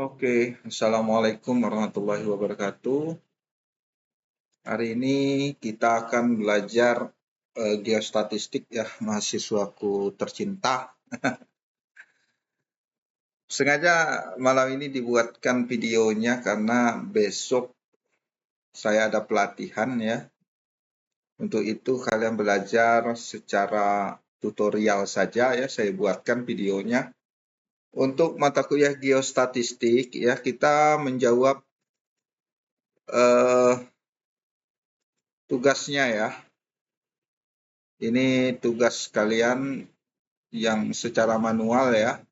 Oke, Assalamualaikum warahmatullahi wabarakatuh. Hari ini kita akan belajar geostatistik ya, mahasiswaku tercinta. Sengaja malam ini dibuatkan videonya karena besok saya ada pelatihan ya. Untuk itu kalian belajar secara tutorial saja ya, saya buatkan videonya. Untuk mata kuliah geostatistik ya, kita menjawab tugasnya ya. Ini tugas kalian yang secara manual ya.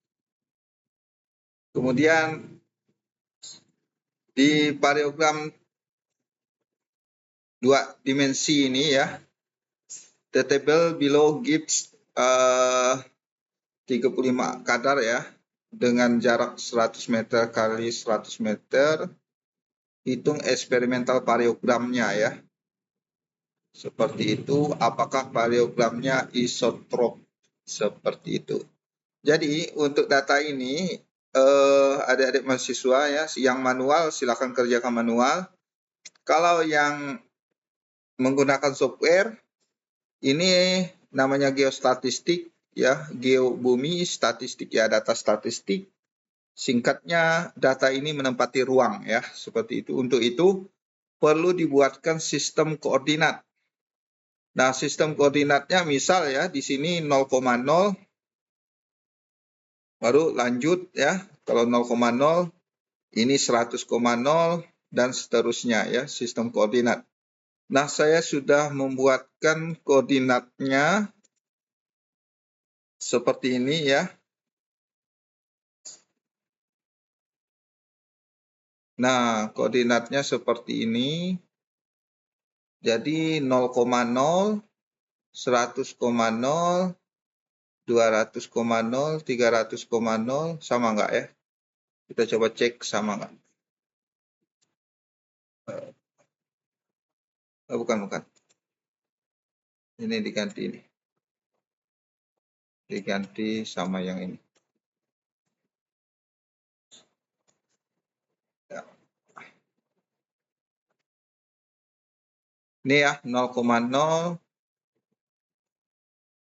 Kemudian di parallelogram 2 dimensi ini ya, the table below gives 35 kadar ya, dengan jarak 100 meter kali 100 meter. Hitung eksperimental variogramnya ya. Seperti itu, apakah variogramnya isotrop? Seperti itu. Jadi untuk data ini adik-adik mahasiswa ya, yang manual silakan kerjakan manual. Kalau yang menggunakan software, ini namanya geostatistik ya, geobumi statistik ya, data statistik. Singkatnya, data ini menempati ruang ya, seperti itu. Untuk itu perlu dibuatkan sistem koordinat. Nah, sistem koordinatnya misal ya, di sini 0,0, baru lanjut ya. Kalau 0,0, ini 100,0 dan seterusnya ya, sistem koordinat. Nah, saya sudah membuatkan koordinatnya seperti ini ya. Nah, koordinatnya seperti ini. Jadi 0,0, 100,0, 200,0, 300,0 sama nggak ya? Kita coba cek sama nggak? Bukan. Ini diganti ini. Diganti sama yang ini. Ya. Ini ya 0,0.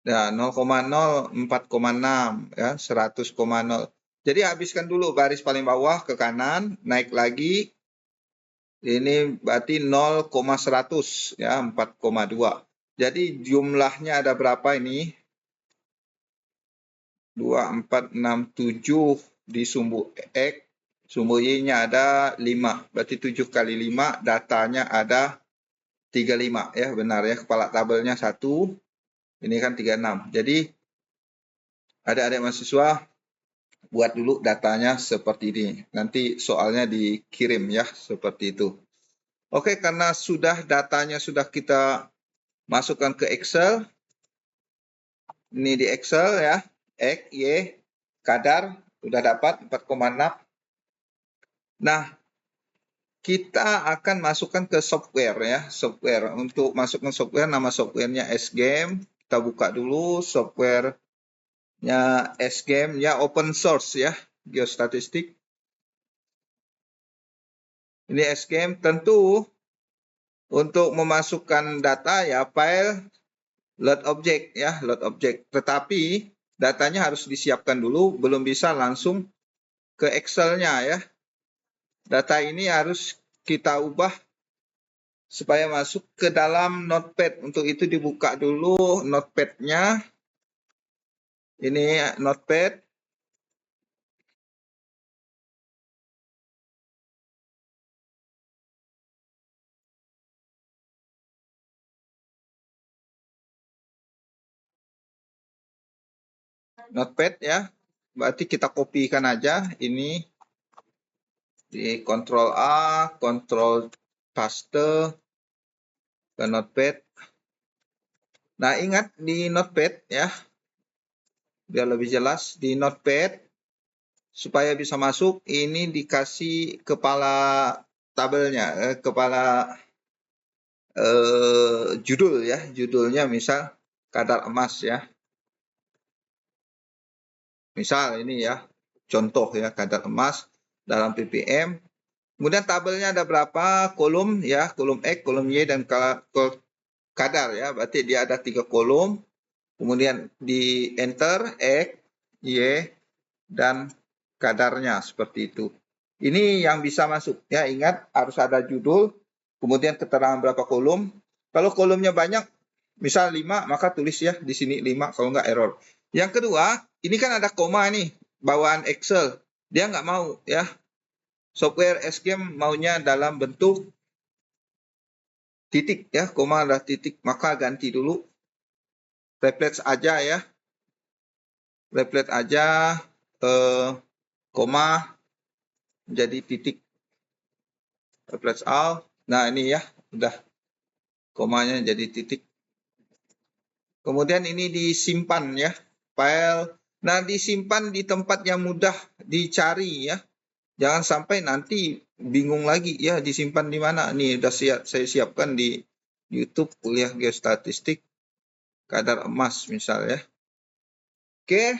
Ya 0,0, 4,6 ya, 100,0. Jadi habiskan dulu baris paling bawah ke kanan, naik lagi. Ini berarti 0,100 ya, 4,2. Jadi jumlahnya ada berapa ini? 2, 4, 6, 7 di sumbu X. Sumbu Y-nya ada 5. Berarti 7 kali 5, datanya ada 35 ya, benar ya. Kepala tabelnya 1. Ini kan 36. Jadi adik-adik mahasiswa buat dulu datanya seperti ini. Nanti soalnya dikirim ya, seperti itu. Oke, karena datanya sudah kita masukkan ke Excel. Ini di Excel ya. X, Y, kadar sudah dapat 4,6. Nah, kita akan masukkan ke software ya. Software. Untuk masukkan software, nama softwarenya SGame. Kita buka dulu softwarenya SGame ya, open source ya, geostatistik. Ini SGame. Tentu untuk memasukkan data ya, file load object ya, load object. Tetapi datanya harus disiapkan dulu, belum bisa langsung ke Excel-nya ya. Data ini harus kita ubah supaya masuk ke dalam Notepad. Untuk itu dibuka dulu Notepad-nya. Ini Notepad. Notepad ya. Berarti kita kopikan aja ini di Ctrl A, Ctrl paste ke Notepad. Nah, ingat di Notepad ya, biar lebih jelas, di Notepad supaya bisa masuk ini dikasih kepala tabelnya, kepala judul ya, judulnya misal kadar emas ya. Misal ini ya, contoh ya, kadar emas. dalam ppm. Kemudian tabelnya ada berapa kolom ya, kolom X, kolom Y, dan kadar ya. Berarti dia ada 3 kolom. Kemudian di enter X, Y, dan kadarnya seperti itu. Ini yang bisa masuk ya. Ingat harus ada judul, kemudian keterangan berapa kolom. Kalau kolomnya banyak, misal 5, maka tulis ya di sini 5, kalau nggak error. Yang kedua, ini kan ada koma nih, bawaan Excel. Dia nggak mau ya. Software SCM maunya dalam bentuk titik ya, koma adalah titik, maka ganti dulu. Replace aja ya. Replace aja koma jadi titik. Replace all. Nah, ini ya, udah komanya jadi titik. Kemudian ini disimpan ya, file. Nah, disimpan di tempat yang mudah dicari ya. Jangan sampai nanti bingung lagi ya, disimpan di mana. Nih udah saya siapkan di YouTube kuliah geostatistik kadar emas misalnya. Oke,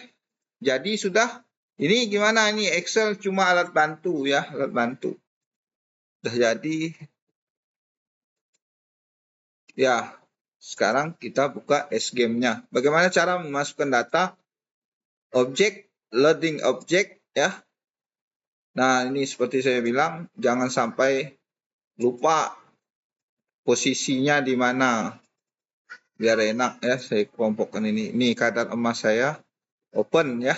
jadi sudah. Ini gimana, ini Excel cuma alat bantu ya, alat bantu. Sudah jadi. Ya, sekarang kita buka SGM-nya. Bagaimana cara memasukkan data? Objek, loading objek ya. Nah, ini seperti saya bilang, jangan sampai lupa posisinya di mana. Biar enak ya, saya kelompokkan ini. Ini kadar emas saya, open ya.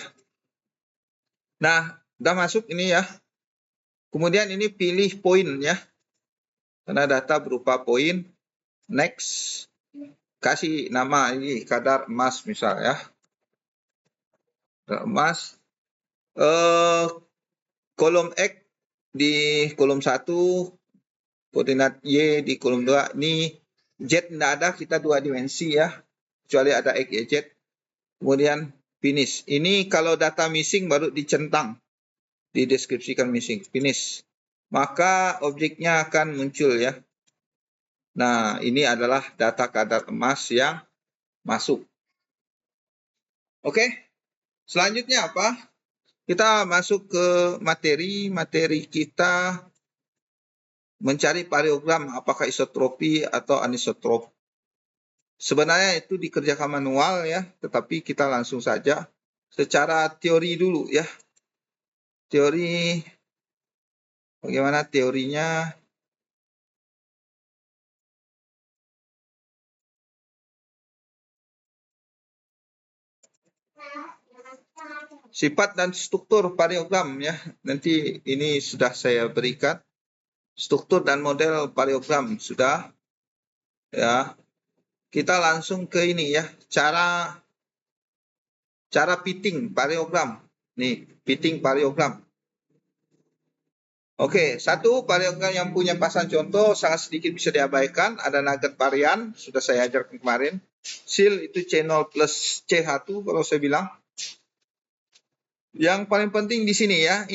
Nah, udah masuk ini ya. Kemudian ini pilih poin ya. Karena data berupa poin. Next. Kasih nama ini kadar emas misal ya. Kadar emas. Kolom X di kolom 1. Koordinat Y di kolom 2. Ini Z tidak ada, kita 2 dimensi ya. Kecuali ada X, Y, Z. Kemudian finish. Ini kalau data missing baru dicentang. Dideskripsikan missing. Finish. Maka objeknya akan muncul ya. Nah, ini adalah data kadar emas yang masuk. Oke. Selanjutnya apa? Kita masuk ke materi. Materi kita mencari pariogram apakah isotropi atau anisotrop. Sebenarnya itu dikerjakan manual ya, tetapi kita langsung saja secara teori dulu ya. Teori, bagaimana teorinya? Sifat dan struktur pariogram ya. Nanti ini sudah saya berikan. Struktur dan model pariogram sudah ya. Kita langsung ke ini ya, cara fitting pariogram. Nih, fitting pariogram. Oke, satu pariogram yang punya pasang contoh sangat sedikit bisa diabaikan. Ada nugget varian, sudah saya ajarkan kemarin. Seal itu C0 plus C1 kalau saya bilang. Yang paling penting di sini ya,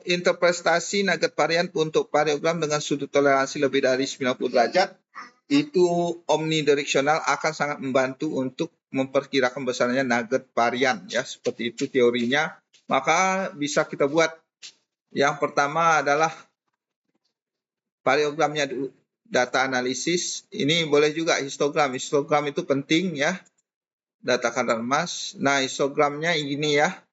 interpretasi nugget varian untuk pariogram dengan sudut toleransi lebih dari 90 derajat. Itu omnidireksional akan sangat membantu untuk memperkirakan besarnya nugget varian ya, seperti itu teorinya. Maka bisa kita buat. Yang pertama adalah variogramnya dulu, data analisis. Ini boleh juga histogram. Histogram itu penting ya, data kadar emas. Nah, histogramnya ini ya.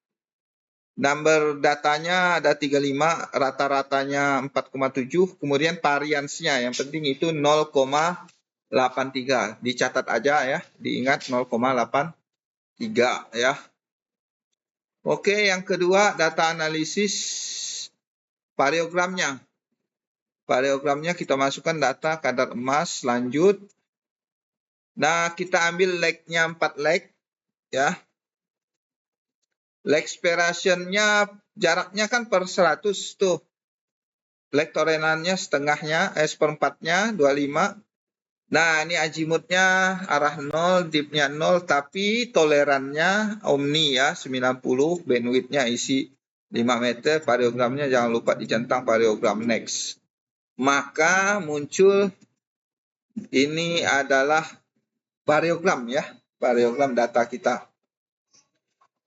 Number datanya ada 35, rata-ratanya 4,7, kemudian variansnya yang penting itu 0,83. Dicatat aja ya, diingat 0,83 ya. Oke, yang kedua data analisis variogramnya. Variogramnya kita masukkan data kadar emas, lanjut. Nah, kita ambil leg-nya 4 leg ya. Leg separationnya jaraknya kan per 100 tuh. Leg toleransinya setengahnya, seperempatnya 25. Nah, ini azimutnya arah 0, dipnya 0, tapi tolerannya omni ya, 90, bandwidthnya isi 5 meter, variogramnya jangan lupa dicentang variogram next. Maka muncul ini adalah variogram ya, variogram data kita.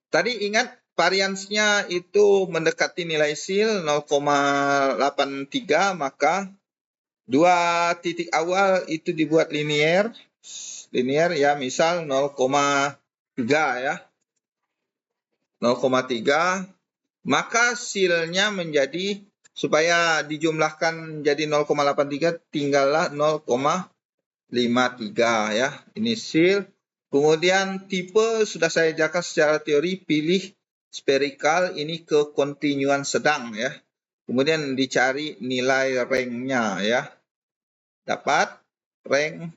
Tadi ingat variansnya itu mendekati nilai SIL 0,83, maka dua titik awal itu dibuat linear ya, misal 0,3 ya. 0,3, maka SIL-nya menjadi, supaya dijumlahkan jadi 0,83, tinggallah 0,53 ya. Ini SIL. Kemudian tipe sudah saya ajarkan secara teori, pilih spherical ini ke kontinuan sedang ya. Kemudian dicari nilai rank-nya ya. Dapat rank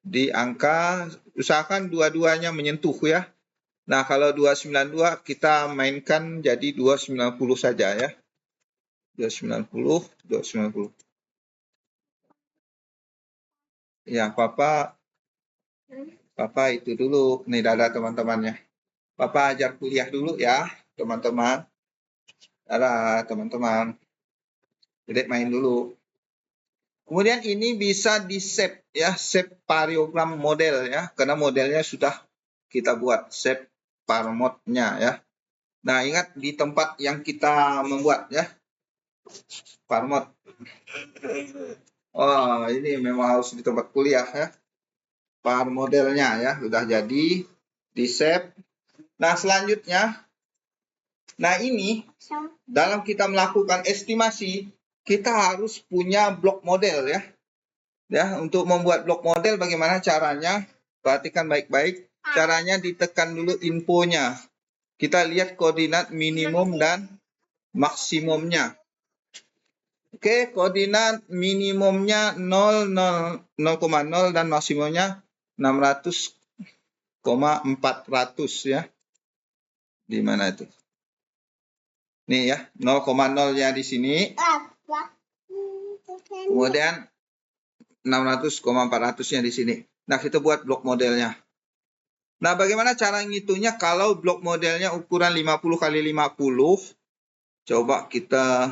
di angka, usahakan dua-duanya menyentuh ya. Nah, kalau 292 kita mainkan jadi 290 saja ya. 290, 290. Ya, Papa itu dulu. Nih, ada teman-temannya. Papa ajar kuliah dulu ya, teman-teman. Ada teman-teman. Dedek main dulu. Kemudian ini bisa di-save ya, save parallelogram model ya, karena modelnya sudah kita buat, save parmod-nya ya. Nah, ingat di tempat yang kita membuat ya, parmod. Oh, ini memang harus di tempat kuliah ya. Modelnya ya, sudah jadi, di-save. Nah, selanjutnya, nah ini, dalam kita melakukan estimasi, kita harus punya blok model ya. Ya, untuk membuat blok model bagaimana caranya? Perhatikan baik-baik. Caranya ditekan dulu infonya. Kita lihat koordinat minimum dan maksimumnya. Oke, koordinat minimumnya 0, 0,0 dan maksimumnya 600,400 ya. Di mana itu? Nih ya, 0,0-nya di sini. Kemudian 600,400-nya di sini. Nah, kita buat blok modelnya. Nah, bagaimana cara ngitungnya kalau blok modelnya ukuran 50 kali 50? Coba kita,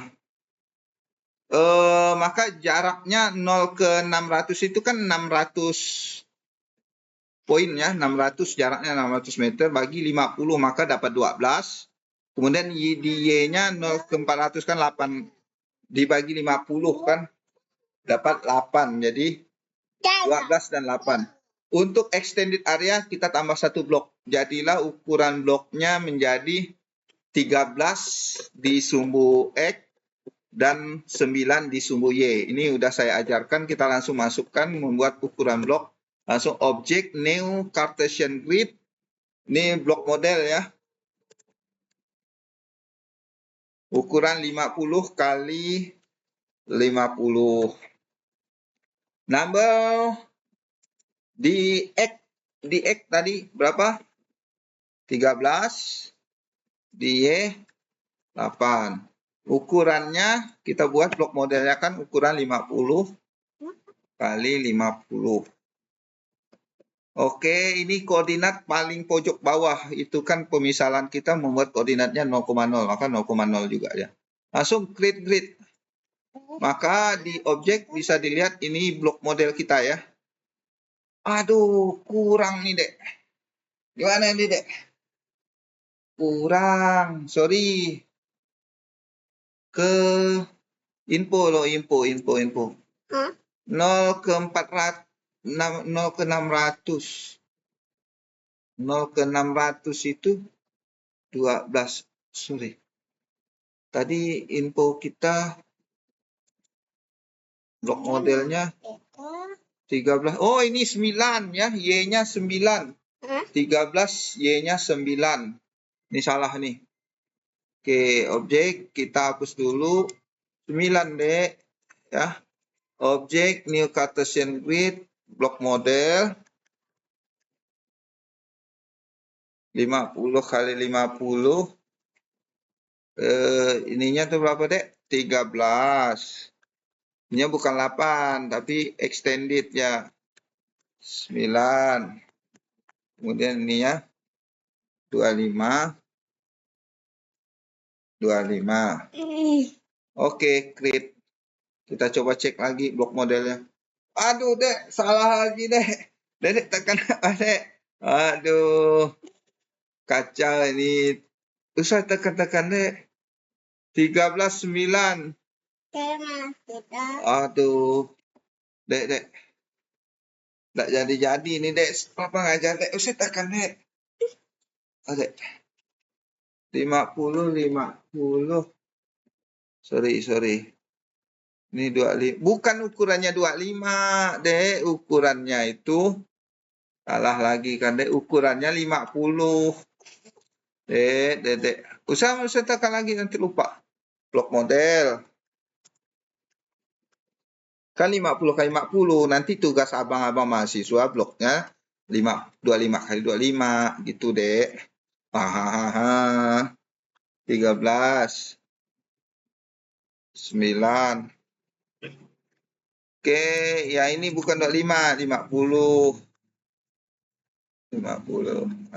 maka jaraknya 0 ke 600 itu kan 600 poin ya, 600 jaraknya 600 meter bagi 50, maka dapat 12. Kemudian di Y-nya 0 ke 400 kan 8, dibagi 50 kan dapat 8, jadi 12 dan 8. Untuk extended area kita tambah satu blok. Jadilah ukuran bloknya menjadi 13 di sumbu X dan 9 di sumbu Y. Ini udah saya ajarkan, kita langsung masukkan membuat ukuran blok. Langsung objek new Cartesian grid. Ini blok model ya. Ukuran 50 kali 50. Number di X tadi berapa? 13. Di Y 8. Ukurannya kita buat blok modelnya kan ukuran 50 kali 50. Oke, ini koordinat paling pojok bawah. Itu kan pemisalan kita membuat koordinatnya 0,0, maka 0,0 juga ya. Langsung create grid. Maka di objek bisa dilihat ini blok model kita ya. Aduh, kurang nih, Dek. Gimana ini, Dek? Kurang, sorry. Ke info loh, info. 0 ke 400, 0 ke 600. 0 ke 600 itu 12. Sorry. Tadi info kita blok modelnya 13. Oh, ini 9 ya. Y-nya 9. 13, Y-nya 9. Ini salah nih. Oke, objek kita hapus dulu. 9, Dek. Ya. Objek new Cartesian grid, blok model. 50 kali 50. Ininya tuh berapa, Dek? 13. Ini bukan 8, tapi extended ya. 9. Kemudian ini ya. 25. 25. Oke, create. Kita coba cek lagi blok modelnya. Aduh, Dek. Salah lagi, Dek. Dek, tekan apa, Dek? Aduh. Kacau ini. Usah tekan-tekan, Dek. 13,9. Aduh. Dek. Tak jadi-jadi nih, Dek. Papa ngajar, Dek. Usah tekan, Dek. Oh, Dek. 50. Sorry. Ini 25. Bukan ukurannya 25, Dek. Ukurannya itu salah lagi kan, Dek. Ukurannya 50. Dek. Usah tekan lagi, nanti lupa. Blok model. Kan 50 kali 50. Nanti tugas abang-abang mahasiswa bloknya 25 kali 25 gitu, Dek. 13, 9. Oke, ya ini bukan 25, 50.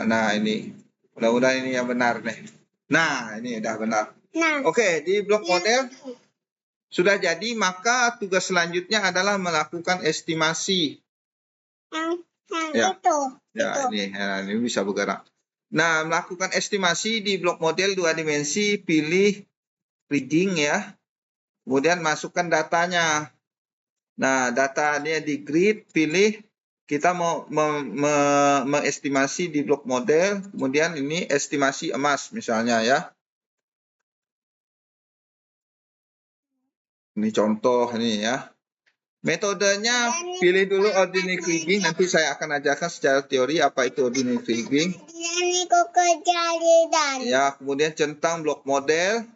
Nah, ini. Mudah-mudahan ini yang benar nih. Nah, ini udah benar. Oke, di blok model sudah jadi, maka tugas selanjutnya adalah melakukan estimasi. Ini bisa bergerak. Nah, melakukan estimasi di blok model 2 dimensi, pilih rigging ya. Kemudian masukkan datanya. Nah, datanya di grid, pilih kita mau mengestimasi di blok model, kemudian ini estimasi emas misalnya ya. Ini contoh ini ya. Metodenya pilih dulu ordinary rigging, nanti saya akan ajarkan secara teori apa itu ordinary rigging. Ya, kemudian centang blok model.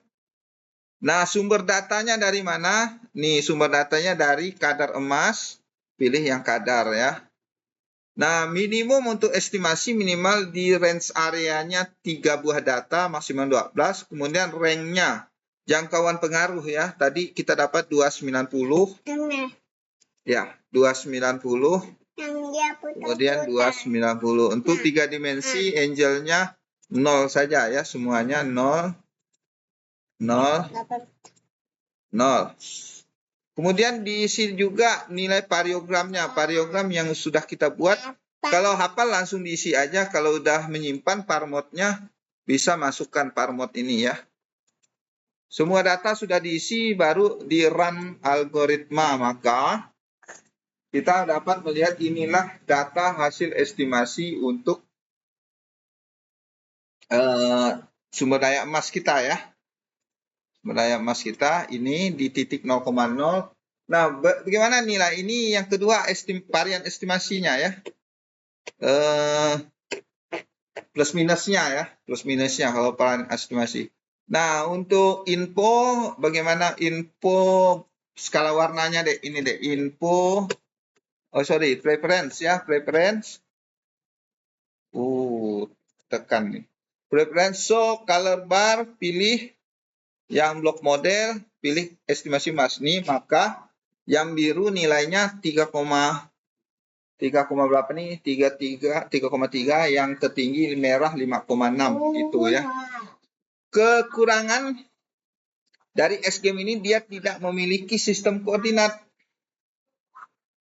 Nah, sumber datanya dari mana? Nih, sumber datanya dari kadar emas. Pilih yang kadar ya. Nah, minimum untuk estimasi minimal di range areanya 3 buah data, maksimum 12. Kemudian rank-nya, jangkauan pengaruh ya. Tadi kita dapat 290. Ya, 290. Kemudian 290. Untuk 3 dimensi, angle-nya 0 saja ya. Semuanya 0. Kemudian diisi juga nilai variogramnya. Variogram yang sudah kita buat. Kalau hafal langsung diisi aja. Kalau udah menyimpan parmodnya, bisa masukkan parmod ini ya. Semua data sudah diisi, baru di run algoritma. Maka kita dapat melihat inilah data hasil estimasi untuk sumber daya emas kita ya. Sumber daya emas kita ini di titik 0,0. Nah, bagaimana nilai ini? Yang kedua, varian estimasinya ya. Plus minusnya kalau varian estimasi. Nah, untuk info, bagaimana info skala warnanya deh? Ini deh, info. Preference ya, preference. Tekan nih. Preference, color bar, pilih yang blok model, pilih estimasi emas nih, maka yang biru nilainya 3, berapa nih? 3,3, yang tertinggi merah 5,6 gitu ya. Kekurangan dari SGM ini dia tidak memiliki sistem koordinat.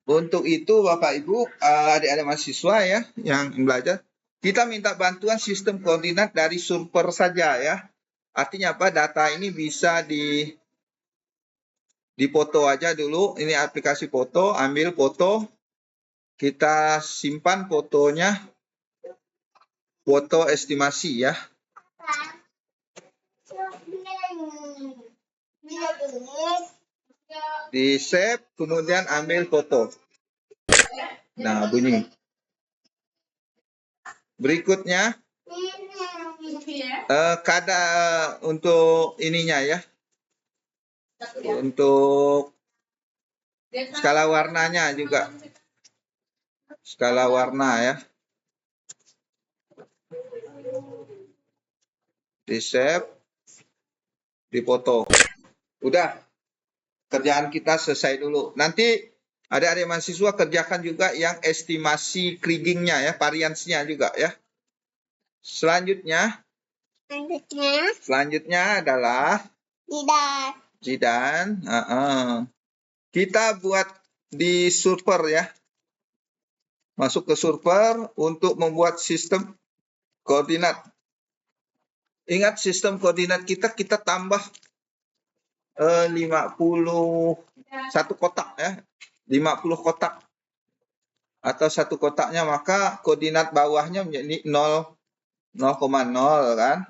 Untuk itu Bapak Ibu, adik-adik mahasiswa ya yang belajar, kita minta bantuan sistem koordinat dari Surper saja ya. Artinya apa? Data ini bisa dipoto aja dulu. Ini aplikasi foto, ambil foto, kita simpan fotonya, foto estimasi ya. Di save, kemudian ambil foto. Nah, bunyi. Berikutnya, kadar untuk ininya ya. Untuk skala warnanya juga. Skala warna ya. Di save, dipoto. Udah. Kerjaan kita selesai dulu. Nanti adik-adik mahasiswa kerjakan juga yang estimasi krigingnya ya, variansinya juga ya. Selanjutnya adalah Jidan. Kita buat di Surper ya. Masuk ke Surper untuk membuat sistem koordinat. Ingat sistem koordinat kita tambah 51 kotak ya. 50 kotak atau satu kotaknya, maka koordinat bawahnya menjadi 0,0 kan.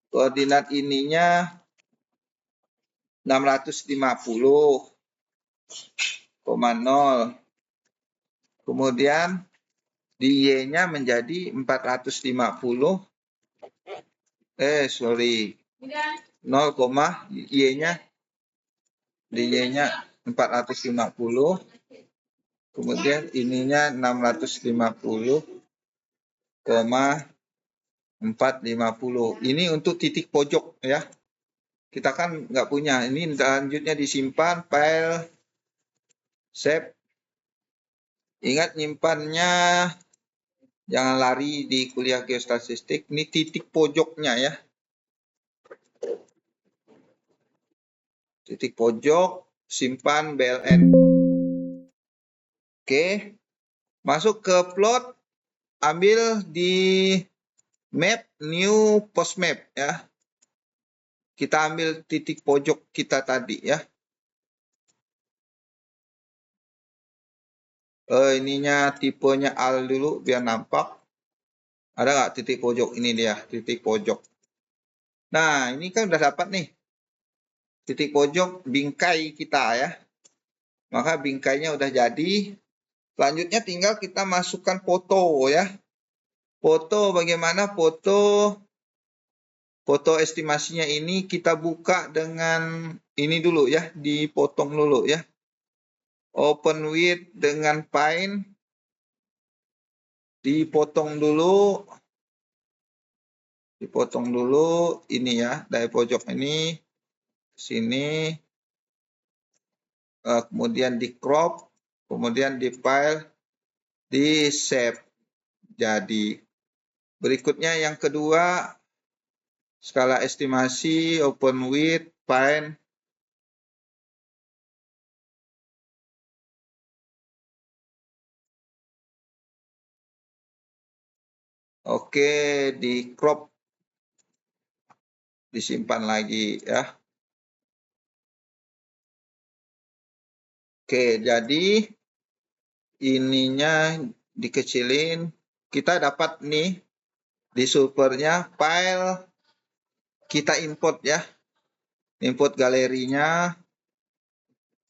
Koordinat ininya 650,0. Kemudian di Y-nya menjadi 450. Sorry. 0, Y-nya di Y-nya 450. Kemudian ininya 650,450. Ini untuk titik pojok ya. Kita kan nggak punya. Ini selanjutnya disimpan, file, save. Ingat nyimpannya jangan lari di kuliah geostatistik. Ini titik pojoknya ya. Titik pojok, simpan BLN. Oke. Masuk ke plot, ambil di map, new post map ya. Kita ambil titik pojok kita tadi ya. Ininya tipenya AL dulu biar nampak. Ada nggak titik pojok? Ini dia titik pojok. Nah, ini kan udah dapat nih. Titik pojok bingkai kita ya. Maka bingkainya udah jadi. Selanjutnya tinggal kita masukkan foto ya. Foto bagaimana? Foto estimasinya ini kita buka dengan ini dulu ya, dipotong dulu ya. Open with dengan Find, dipotong dulu ini ya, dari pojok ini sini, kemudian di crop, kemudian di file, di save. Jadi berikutnya yang kedua, skala estimasi, open with, find. Oke, di crop, disimpan lagi ya. Oke, jadi ininya dikecilin. Kita dapat nih di servernya file, kita import ya. Import galerinya,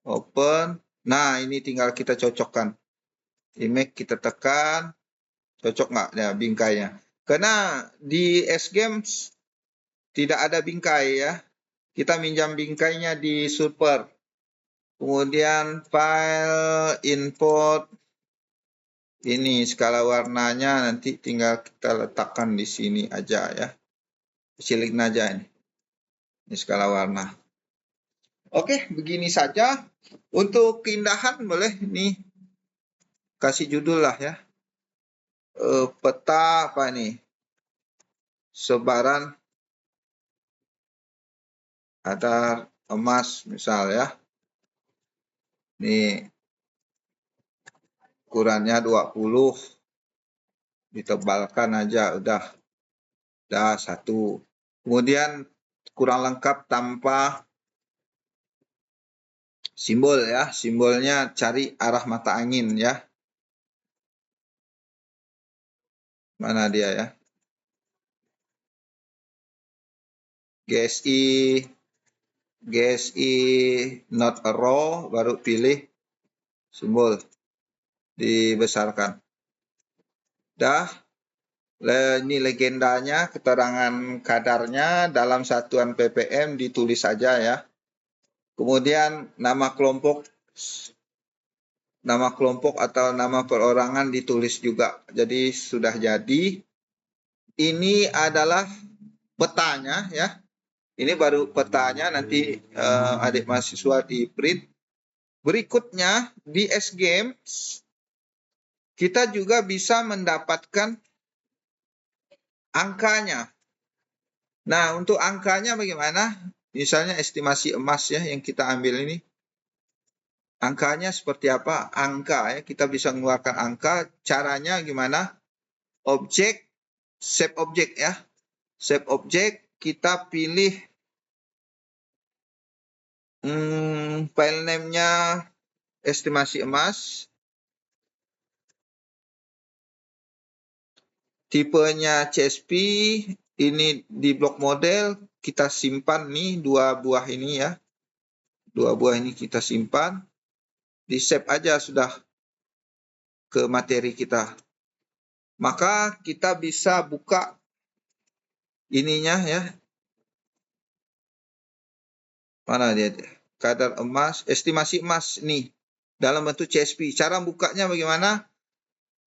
open. Nah, ini tinggal kita cocokkan. Image kita tekan, cocok nggak ya bingkainya? Karena di SGames tidak ada bingkai ya. Kita minjam bingkainya di server. Kemudian file, import. Ini skala warnanya nanti tinggal kita letakkan di sini aja ya. Kecilin aja ini. Ini skala warna. Oke, begini saja. Untuk keindahan boleh nih kasih judul lah ya. Peta apa nih? Sebaran ada emas misal ya. Ini ukurannya 20. Ditebalkan aja udah satu. Kemudian kurang lengkap tanpa simbol ya. Simbolnya cari arah mata angin ya. Mana dia ya? GSI not a row, baru pilih simbol, dibesarkan. Dah, ini legendanya, keterangan kadarnya dalam satuan ppm ditulis saja ya. Kemudian nama kelompok atau nama perorangan ditulis juga. Jadi sudah jadi. Ini adalah petanya ya. Ini baru petanya, nanti adik mahasiswa di print. Berikutnya di SGames kita juga bisa mendapatkan angkanya. Nah, untuk angkanya bagaimana? Misalnya estimasi emas ya yang kita ambil ini. Angkanya seperti apa? Angka ya, kita bisa mengeluarkan angka. Caranya gimana? Objek, save objek ya. Shape object, kita pilih file name-nya estimasi emas. Tipenya CSV, ini di blok model, kita simpan nih 2 buah ini ya. 2 buah ini kita simpan. Di save aja sudah ke materi kita. Maka kita bisa buka ininya ya. Mana dia? Kadar emas, estimasi emas nih. Dalam bentuk CSV. Cara bukanya bagaimana?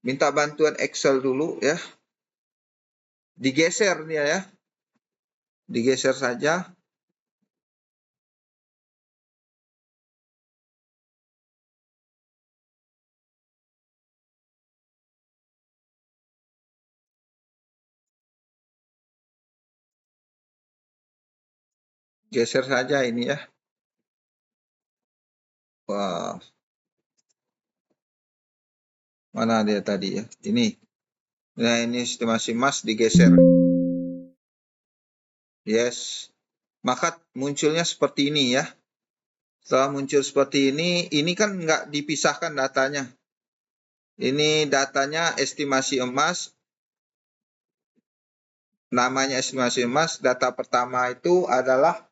Minta bantuan Excel dulu ya. Digeser dia ya. Digeser saja. Geser saja ini ya. Wah. Mana dia tadi ya? Ini. Nah, ini estimasi emas digeser. Yes. Maka munculnya seperti ini ya. Setelah muncul seperti ini kan nggak dipisahkan datanya. Ini datanya estimasi emas. Namanya estimasi emas. Data pertama itu adalah,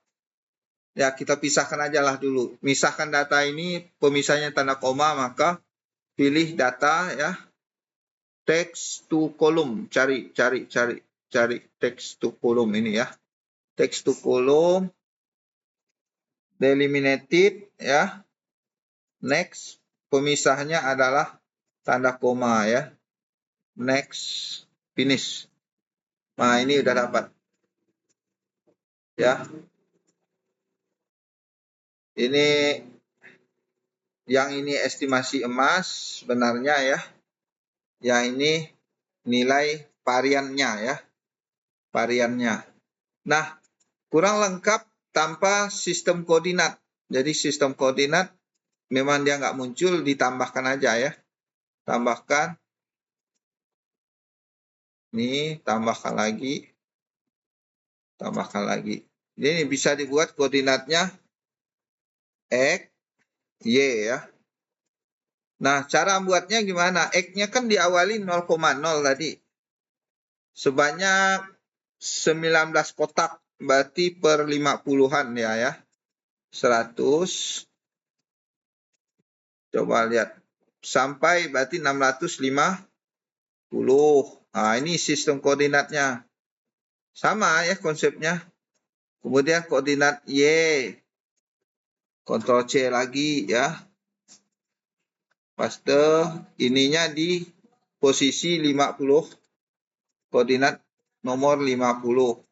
ya kita pisahkan aja lah dulu. Misahkan data ini, pemisahnya tanda koma, maka pilih data ya. Text to column. Cari text to column ini ya. Text to column. Delimited ya. Next, pemisahnya adalah tanda koma ya. Next, finish. Nah, ini udah dapat. Ya. Ini yang ini estimasi emas sebenarnya ya. Yang ini nilai variannya ya. Variannya. Nah, kurang lengkap tanpa sistem koordinat. Jadi sistem koordinat memang dia nggak muncul, ditambahkan aja ya. Tambahkan. Ini tambahkan lagi. Tambahkan lagi. Ini bisa dibuat koordinatnya X, Y ya. Nah, cara membuatnya gimana? X-nya kan diawali 0,0 tadi. Sebanyak 19 kotak. Berarti per 50-an ya. 100. Coba lihat. Sampai berarti 650. Nah, ini sistem koordinatnya. Sama ya konsepnya. Kemudian koordinat Y. Ctrl C lagi ya. Paste ininya di posisi 50. Koordinat nomor 50.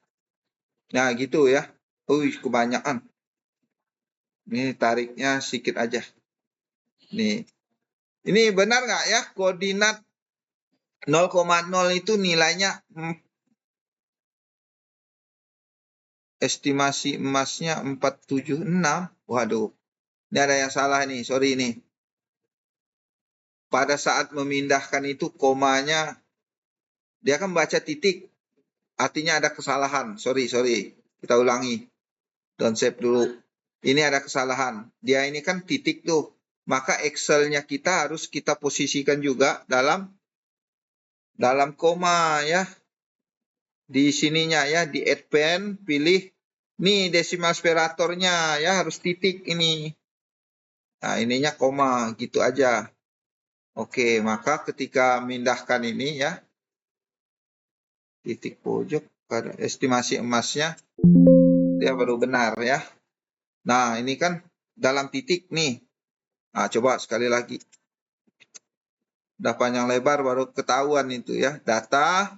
Nah, gitu ya. Kebanyakan. Ini tariknya sedikit aja. Nih. Ini benar nggak ya? Koordinat 0,0 itu nilainya estimasi emasnya 476. Waduh. Ini ada yang salah nih. Sorry nih. Pada saat memindahkan itu komanya dia kan baca titik. Artinya ada kesalahan. Sorry. Kita ulangi. Don't save dulu. Ini ada kesalahan. Dia ini kan titik tuh. Maka Excel-nya kita harus kita posisikan juga dalam koma ya. Di sininya ya, di advance pilih nih desimal separatornya ya, harus titik ini. Nah, ininya koma gitu aja. Oke, maka ketika mindahkan ini ya, titik pojok pada estimasi emasnya dia baru benar ya. Nah, ini kan dalam titik nih. Nah, coba sekali lagi. Udah panjang lebar baru ketahuan itu ya. Data,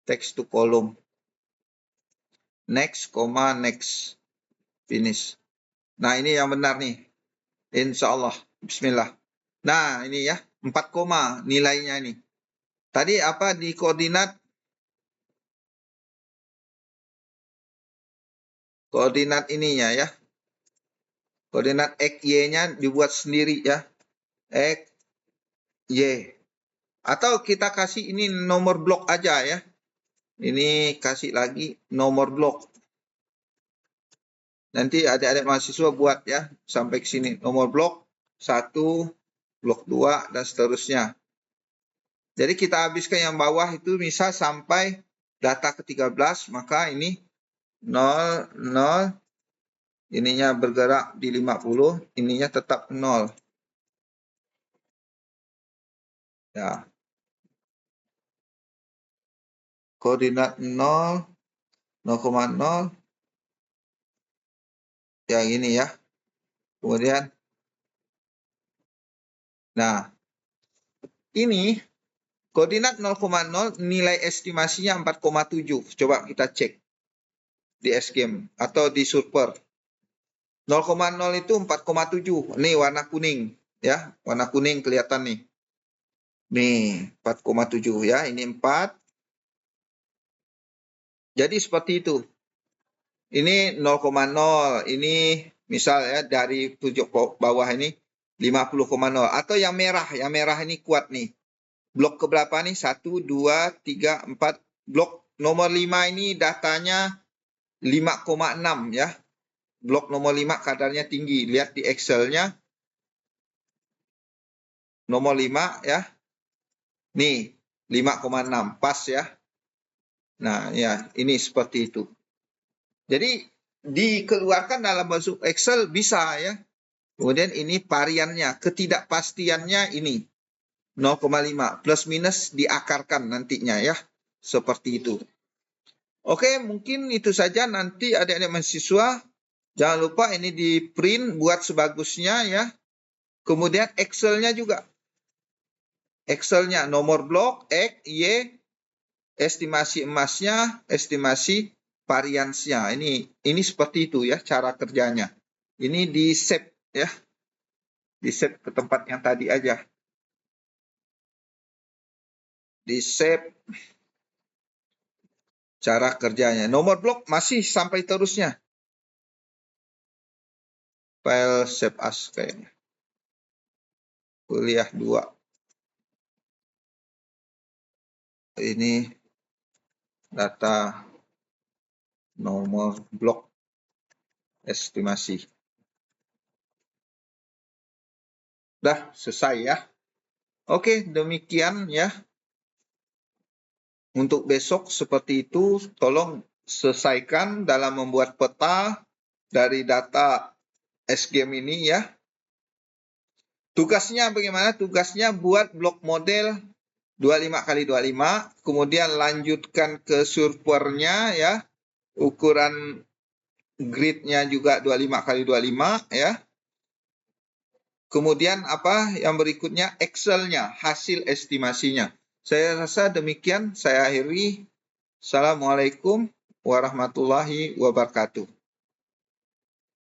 text to column. Next, next. Finish. Nah, ini yang benar nih. Insya Allah. Bismillah. Nah, ini ya. 4 koma nilainya ini. Tadi apa di koordinat? Koordinat ininya ya. Koordinat X, Y-nya dibuat sendiri ya. X, Y. Atau kita kasih ini nomor blok aja ya. Ini kasih lagi nomor blok. Nanti adik-adik mahasiswa buat ya sampai ke sini. Nomor blok 1, blok 2, dan seterusnya. Jadi kita habiskan yang bawah itu misal sampai data ke-13, maka ini 0, 0, ininya bergerak di 50, ininya tetap 0. Ya. Koordinat 0, 0,0, yang ini ya. Kemudian, nah, ini koordinat 0,0 nilai estimasinya 4,7. Coba kita cek di SGame atau di Surper. 0,0 itu 4,7. Nih warna kuning ya, warna kuning kelihatan nih. Nih 4,7 ya, ini 4. Jadi seperti itu. Ini 0,0, ini misal ya dari pojok bawah ini 50,0 atau yang merah ini kuat nih. Blok keberapa nih? 1, 2, 3, 4. Blok nomor 5 ini datanya 5,6 ya. Blok nomor 5 kadarnya tinggi. Lihat di Excel-nya. Nomor 5 ya. Nih, 5,6. Pas ya. Nah, ya, ini seperti itu. Jadi, dikeluarkan dalam bentuk Excel bisa ya. Kemudian ini variannya, ketidakpastiannya ini 0,5. Plus minus diakarkan nantinya ya. Seperti itu. Oke, mungkin itu saja. Nanti adik-adik mahasiswa, jangan lupa ini di print buat sebagusnya ya. Kemudian Excel-nya juga. Excel-nya nomor blok, X, Y, estimasi emasnya, estimasi variansnya. Ini seperti itu ya cara kerjanya. Ini di save ya. Di save ke tempat yang tadi aja. Di save cara kerjanya. Nomor blok masih sampai terusnya. File save as kayaknya. Kuliah 2. Ini data nomor blok estimasi. Dah selesai ya. Oke, demikian ya. Untuk besok seperti itu, tolong selesaikan dalam membuat peta dari data SGame ini ya. Tugasnya bagaimana? Tugasnya buat blok model 25x25, kemudian lanjutkan ke surpernya ya. Ukuran gridnya juga 25x25 ya. Kemudian apa yang berikutnya? Excel-nya, hasil estimasinya. Saya rasa demikian, saya akhiri. Assalamualaikum warahmatullahi wabarakatuh.